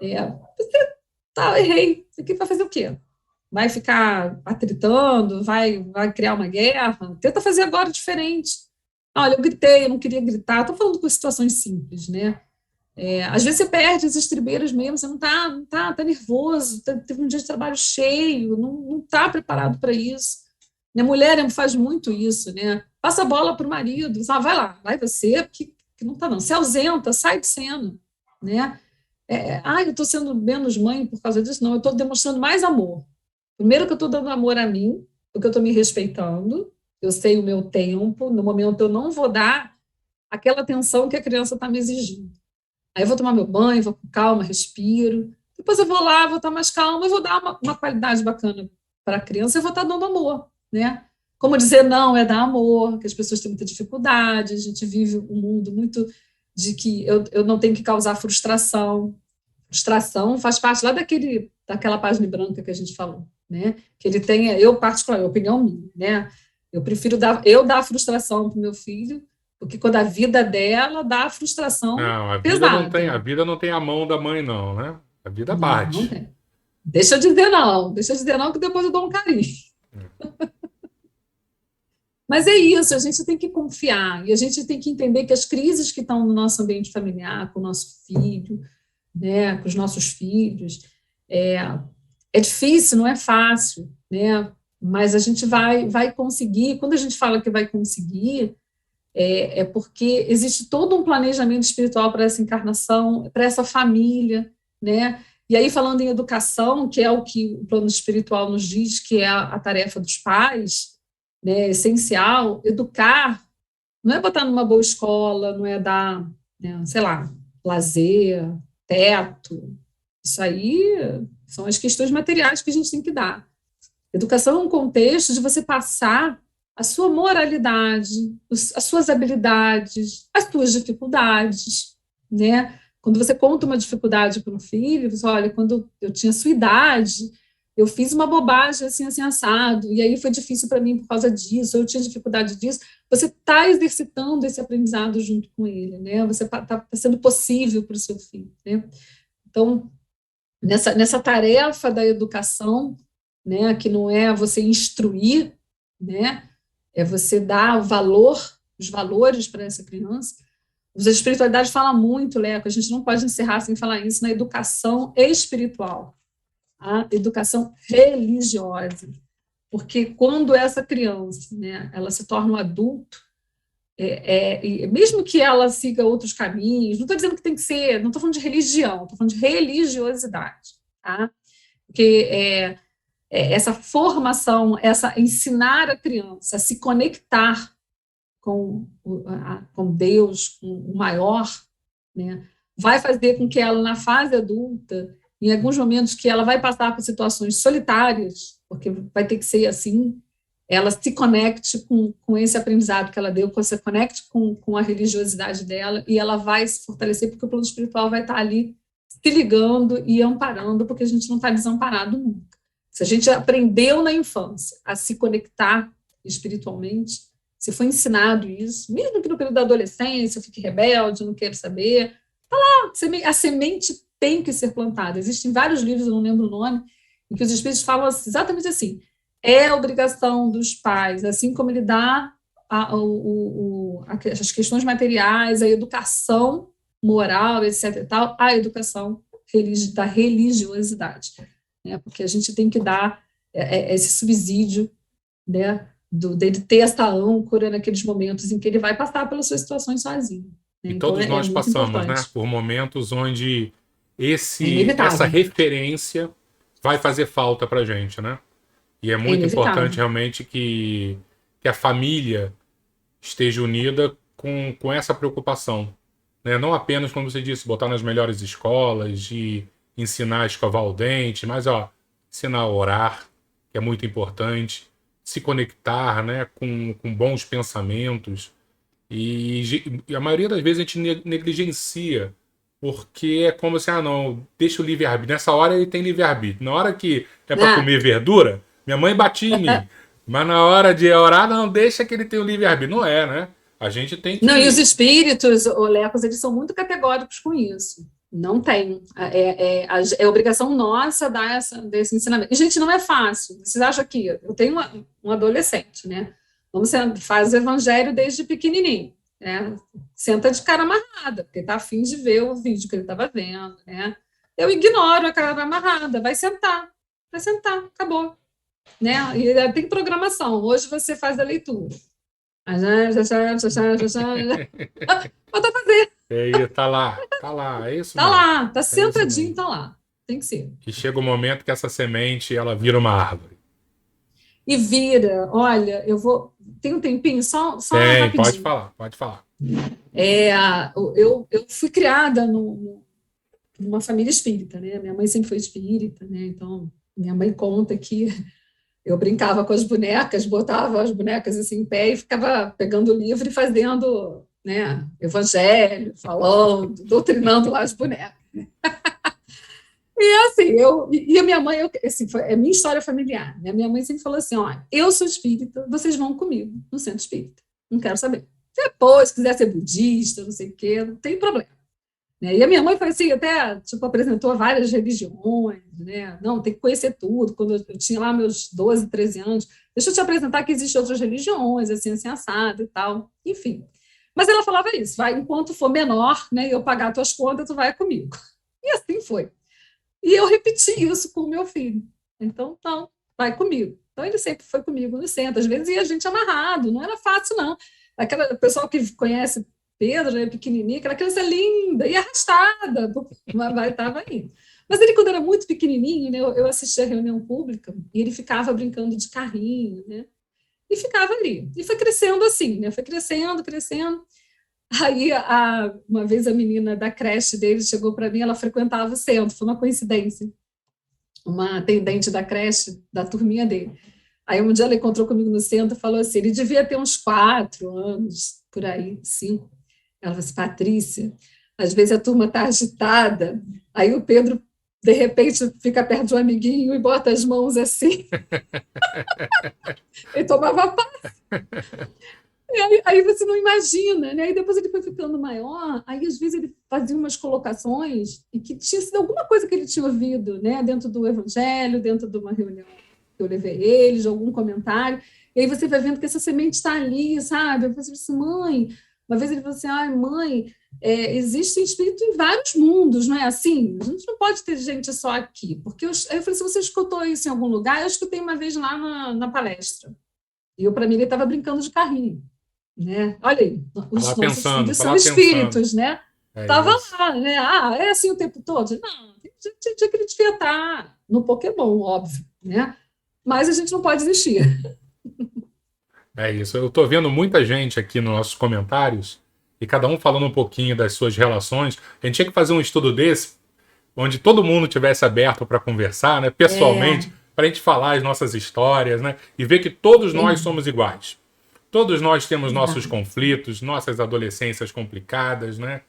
Você errei, isso aqui vai fazer o quê? Vai ficar atritando, vai criar uma guerra? Tenta fazer agora diferente. Olha, eu gritei, eu não queria gritar. Estou falando com situações simples, né? Às vezes você perde as estribeiras mesmo, você tá nervoso, teve um dia de trabalho cheio, não está preparado para isso. Minha mulher faz muito isso, né? Passa a bola para o marido, vai lá, vai você, porque que não está não. Se ausenta, sai de cena, né? Eu estou sendo menos mãe por causa disso. Não, eu estou demonstrando mais amor. Primeiro que eu estou dando amor a mim, porque eu estou me respeitando, eu sei o meu tempo, no momento eu não vou dar aquela atenção que a criança está me exigindo. Aí eu vou tomar meu banho, vou com calma, respiro. Depois eu vou lá, vou estar mais calma, eu vou dar uma qualidade bacana para a criança, eu vou estar dando amor, né? Como dizer não é dar amor, que as pessoas têm muita dificuldade, a gente vive um mundo muito de que eu não tenho que causar frustração. Frustração faz parte lá daquela página branca que a gente falou, né? Que ele tenha, eu particularmente, opinião minha, né? Eu prefiro dar frustração para o meu filho, porque quando a vida dela dá a frustração Não, a pesada. vida não tem a mão da mãe, não, né? A vida Não bate. tem. Deixa eu dizer não, que depois eu dou um carinho. Mas é isso, a gente tem que confiar, e a gente tem que entender que as crises que estão no nosso ambiente familiar, com o nosso filho, né, com os nossos filhos, é difícil, não é fácil, né? Mas a gente vai conseguir. Quando a gente fala que vai conseguir, porque existe todo um planejamento espiritual para essa encarnação, para essa família, né? E aí, falando em educação, que é o que o plano espiritual nos diz que é a tarefa dos pais, né, essencial, educar não é botar numa boa escola, não é dar, né, sei lá, lazer, teto. Isso aí são as questões materiais que a gente tem que dar. Educação é um contexto de você passar a sua moralidade, as suas habilidades, as suas dificuldades, né? Quando você conta uma dificuldade para um filho, você olha, quando eu tinha sua idade, eu fiz uma bobagem assim, assim, assado, e aí foi difícil para mim por causa disso, eu tinha dificuldade disso. Você está exercitando esse aprendizado junto com ele, né? Você está sendo possível para o seu filho, né? Então, nessa tarefa da educação, né, que não é você instruir, né, é você dar os valores para essa criança. A espiritualidade fala muito, Leco, a gente não pode encerrar sem falar isso na educação espiritual, a educação religiosa, porque quando essa criança, né, ela se torna um adulto, mesmo que ela siga outros caminhos, não estou dizendo que tem que ser, não estou falando de religião, estou falando de religiosidade, tá? Porque essa formação, ensinar a criança a se conectar com Deus, com o maior, né, vai fazer com que ela, na fase adulta, em alguns momentos que ela vai passar por situações solitárias, porque vai ter que ser assim, ela se conecte com esse aprendizado que ela deu, se conecte com a religiosidade dela, e ela vai se fortalecer, porque o plano espiritual vai estar ali se ligando e amparando, porque a gente não está desamparado nunca. Se a gente aprendeu na infância a se conectar espiritualmente, se foi ensinado isso, mesmo que no período da adolescência eu fique rebelde, não quero saber, tá lá, a semente tem que ser plantada. Existem vários livros, eu não lembro o nome, em que os espíritos falam exatamente assim: é obrigação dos pais, assim como ele dá as questões materiais, a educação moral, etc. e tal, a educação da religiosidade, né? Porque a gente tem que dar esse subsídio, né, dele ter essa âncora naqueles momentos em que ele vai passar pelas suas situações sozinho. Né? E Então, todos nós muito passamos, né, importante. por momentos onde É essa inevitável. referência vai fazer falta pra gente, né? E é É muito importante inevitável. realmente que a família esteja unida com essa preocupação, né? Não apenas, como você disse, botar nas melhores escolas, de ensinar a escovar o dente, mas ensinar a orar, que é muito importante, se conectar, né, com bons pensamentos. E a maioria das vezes a gente negligencia, porque é como assim, não, deixa o livre-arbítrio. Nessa hora ele tem livre-arbítrio. Na hora que é para Ah, comer verdura, minha mãe batia em mim. Mas na hora de orar, não, deixa que ele tenha o livre-arbítrio. Não é, né? A gente tem Não, e os que... espíritos, Lecos, eles são muito categóricos com isso. Não tem. É obrigação nossa dar desse ensinamento. E, gente, não é fácil. Vocês acham que eu tenho um adolescente, né? Faz o evangelho desde pequenininho, né? Senta de cara amarrada, porque está a fim de ver o vídeo que ele estava vendo, né? Eu ignoro a cara amarrada, vai sentar, acabou. Né? E tem programação. Hoje você faz a leitura. Pode fazer. Tá lá, é isso Tá mesmo. lá, tá É isso sentadinho, mesmo. tá lá. Tem que ser. Que chega o momento que essa semente, ela vira uma árvore. E vira, olha, eu vou. Tem um tempinho, só Tem, pode rapidinho. falar, pode falar. Eu fui criada numa família espírita, né? Minha mãe sempre foi espírita, né? Então, minha mãe conta que eu brincava com as bonecas, botava as bonecas assim em pé e ficava pegando o livro e fazendo, né, evangelho, falando, doutrinando lá as bonecas. E assim, a minha mãe, assim, é minha história familiar, né? Minha mãe sempre falou assim: ó, eu sou espírita, vocês vão comigo no centro espírita. Não quero saber. Depois, se quiser ser budista, não sei o quê, não tem problema. Né? E a minha mãe foi assim, até tipo, apresentou várias religiões, né? Não, tem que conhecer tudo. Quando eu tinha lá meus 12, 13 anos, deixa eu te apresentar que existem outras religiões, assim, assado e tal. Enfim. Mas ela falava isso: vai, enquanto for menor, né, e eu pagar tuas contas, tu vai comigo. E assim foi. E eu repeti isso com o meu filho. Então, não, vai comigo. Então, ele sempre foi comigo no centro. Às vezes ia a gente amarrado, não era fácil, não. Aquela pessoa que conhece Pedro, né, pequenininha, aquela criança linda e arrastada, mas estava indo. Mas ele, quando era muito pequenininho, né, eu assistia a reunião pública e ele ficava brincando de carrinho, né? E ficava ali. E foi crescendo assim, né? Foi crescendo, crescendo. Aí, uma vez a menina da creche dele chegou para mim, ela frequentava o centro, foi uma coincidência, uma atendente da creche, da turminha dele. Aí um dia ela encontrou comigo no centro e falou assim, ele devia ter uns 4 anos, por aí, 5. Ela falou assim: Patrícia, às vezes a turma está agitada, aí o Pedro, de repente, fica perto de um amiguinho e bota as mãos assim, ele tomava paz. Aí você não imagina, né? Aí depois ele foi ficando maior, aí às vezes ele fazia umas colocações e que tinha sido alguma coisa que ele tinha ouvido, né? Dentro do evangelho, dentro de uma reunião que eu levei ele, de algum comentário, e aí você vai vendo que essa semente está ali, sabe? Eu falei assim: mãe, uma vez ele falou assim: ai, mãe, existe espírito em vários mundos, não é assim? A gente não pode ter gente só aqui, porque aí eu falei: se você escutou isso em algum lugar, eu escutei uma vez lá na palestra, e eu, para mim, ele estava brincando de carrinho. Né? Olha aí, os nossos filhos Tá são lá pensando. espíritos, né? É Estava isso. lá, né? Ah, é assim o tempo todo? Não, tem dia que ele devia estar no Pokémon, óbvio, né? Mas a gente não pode desistir. É isso. Eu tô vendo muita gente aqui nos nossos comentários e cada um falando um pouquinho das suas relações. A gente tinha que fazer um estudo desse, onde todo mundo tivesse aberto para conversar, né, pessoalmente, para a gente falar as nossas histórias, né, e ver que todos nós somos iguais. Todos nós temos nossos Exato. conflitos, nossas adolescências complicadas, né,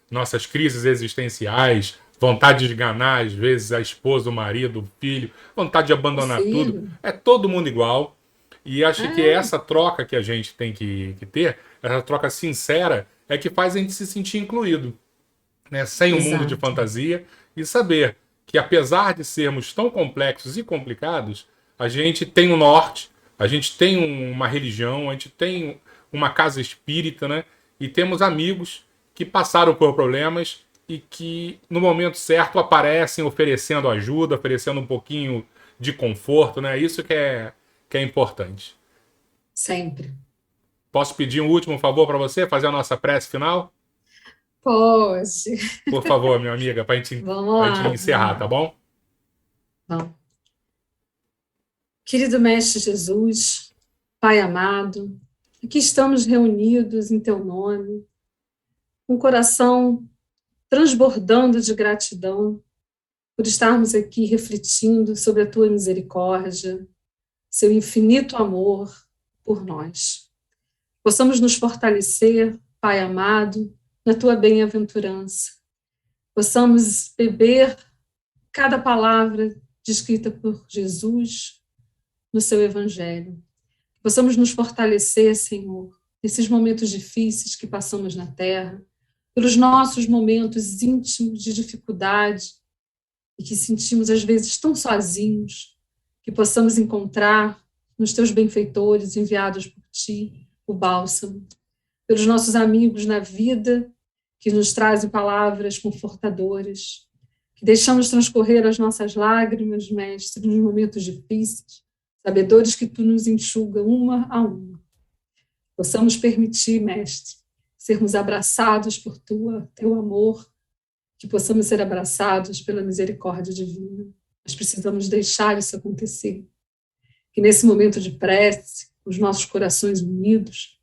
nossas crises existenciais, vontade de enganar, às vezes, a esposa, o marido, o filho, vontade de O abandonar tudo. filho. É todo mundo igual. E acho que É, essa troca que a gente tem que ter, essa troca sincera, é que faz a gente se sentir incluído, né? Sem um mundo de exato. fantasia, e saber que, apesar de sermos tão complexos e complicados, a gente tem um norte, a gente tem uma religião, a gente tem uma casa espírita, né? E temos amigos que passaram por problemas e que, no momento certo, aparecem oferecendo ajuda, oferecendo um pouquinho de conforto, né? Isso que é importante. Sempre. Posso pedir um último favor para você, fazer a nossa prece final? Pode. Por favor, minha amiga, para Vamos a gente lá, vamos encerrar, tá lá. bom? Vamos. Querido Mestre Jesus, Pai amado, aqui estamos reunidos em Teu nome, com o coração transbordando de gratidão por estarmos aqui refletindo sobre a Tua misericórdia, Seu infinito amor por nós. Possamos nos fortalecer, Pai amado, na Tua bem-aventurança. Possamos beber cada palavra descrita por Jesus no Seu Evangelho. Possamos nos fortalecer, Senhor, nesses momentos difíceis que passamos na Terra, pelos nossos momentos íntimos de dificuldade e que sentimos às vezes tão sozinhos, que possamos encontrar nos teus benfeitores enviados por ti o bálsamo, pelos nossos amigos na vida que nos trazem palavras confortadoras, que deixamos transcorrer as nossas lágrimas, mestre, nos momentos difíceis, sabedores que tu nos enxuga uma a uma. Possamos permitir, mestre, sermos abraçados por teu amor, que possamos ser abraçados pela misericórdia divina. Nós precisamos deixar isso acontecer. Que nesse momento de prece, os nossos corações unidos,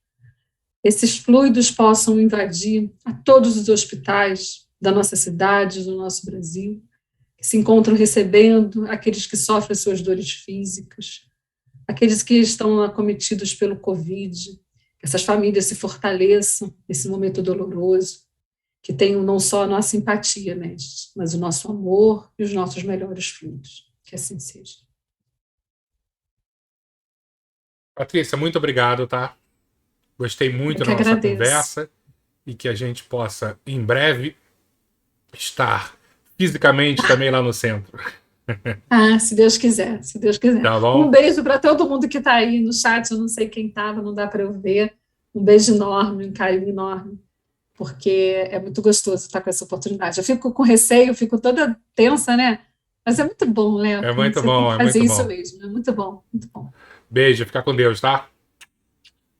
esses fluidos possam invadir a todos os hospitais da nossa cidade, do nosso Brasil, que se encontram recebendo aqueles que sofrem suas dores físicas, aqueles que estão acometidos pelo Covid, que essas famílias se fortaleçam nesse momento doloroso, que tenham não só a nossa empatia, mestre, mas o nosso amor e os nossos melhores frutos. Que assim seja. Patrícia, muito obrigado, tá? Gostei muito da nossa conversa e que a gente possa, em breve, estar fisicamente também lá no centro. Se Deus quiser, se Deus quiser. Tá bom? Um beijo para todo mundo que está aí no chat, eu não sei quem estava, não dá para eu ver. Um beijo enorme, um carinho enorme, porque é muito gostoso estar com essa oportunidade. Eu fico com receio, fico toda tensa, né? Mas é muito bom, Léo. É muito bom, é muito bom. Fazer isso bom. mesmo, é muito bom, muito bom. Beijo, fica com Deus, tá?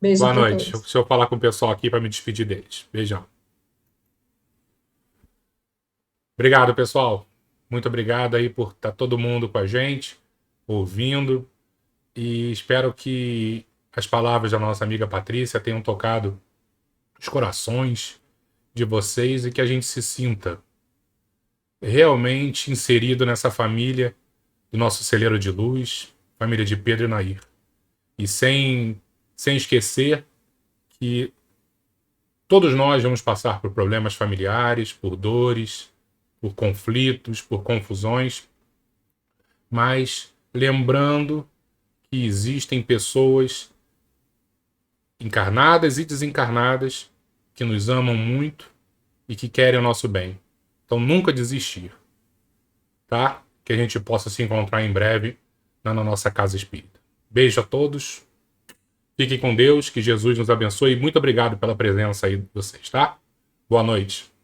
Beijo. Boa noite. Deixa eu falar com o pessoal aqui para me despedir deles. Beijão. Obrigado, pessoal. Muito obrigado aí por estar todo mundo com a gente, ouvindo. E espero que as palavras da nossa amiga Patrícia tenham tocado os corações de vocês e que a gente se sinta realmente inserido nessa família do nosso celeiro de luz, família de Pedro e Nair. E sem esquecer que todos nós vamos passar por problemas familiares, por dores, por conflitos, por confusões, mas lembrando que existem pessoas encarnadas e desencarnadas que nos amam muito e que querem o nosso bem. Então nunca desistir, tá? Que a gente possa se encontrar em breve na nossa casa espírita. Beijo a todos. Fiquem com Deus, que Jesus nos abençoe e muito obrigado pela presença aí de vocês, tá? Boa noite.